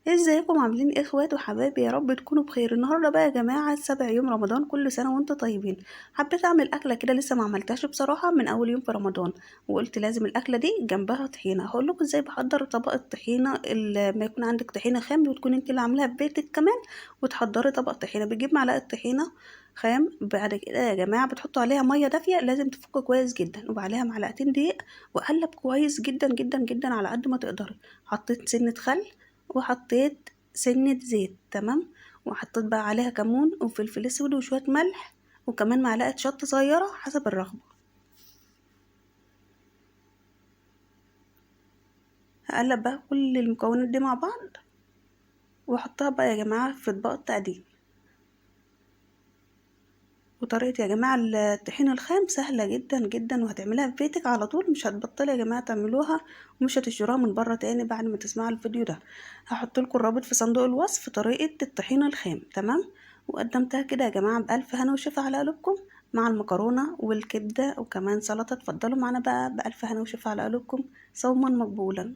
ازيكم عاملين ايه اخوات وحبايبي؟ يا رب تكونوا بخير. النهارده بقى يا جماعه 7 يوم رمضان، كل سنه وانتم طيبين. حبيت اعمل اكله كده لسه ما عملتهاش بصراحه من اول يوم في رمضان، وقلت لازم الاكله دي جنبها طحينه. هقول لكم ازاي بحضر طبق الطحينه. ما يكون عندك طحينه خام وتكون انت اللي عاملاها في بيتك كمان، وتحضري طبق طحينه. بتجيب معلقه طحينه خام، بعد كده يا جماعه بتحطوا عليها ميه دافيه، لازم تفك كويس جدا، وعليها معلقتين دقيق، وقلب كويس جدا جدا جدا على قد ما تقدري. حطيت سنه خل، وحطيت سنة زيت، تمام. وحطيت بقى عليها كمون وفلفل اسود وشوية ملح، وكمان معلقة شطة صغيرة حسب الرغبة. هقلب بقى كل المكونات دي مع بعض، واحطها بقى يا جماعة في اطباق التقديم. وطريقة يا جماعة الطحين الخام سهلة جدا جدا، وهتعملها في بيتك على طول، مش هتبطلي يا جماعة تعملوها، ومش هتشتروها من بره تاني بعد ما تسمعوا الفيديو ده. هحط لكم الرابط في صندوق الوصف، طريقة الطحين الخام، تمام. وقدمتها كده يا جماعة بألف هنا وشفا على قلوبكم، مع المكرونة والكبدة وكمان سلطة. اتفضلوا معانا بقى بألف هنا وشفا على قلوبكم، صوما مقبولا.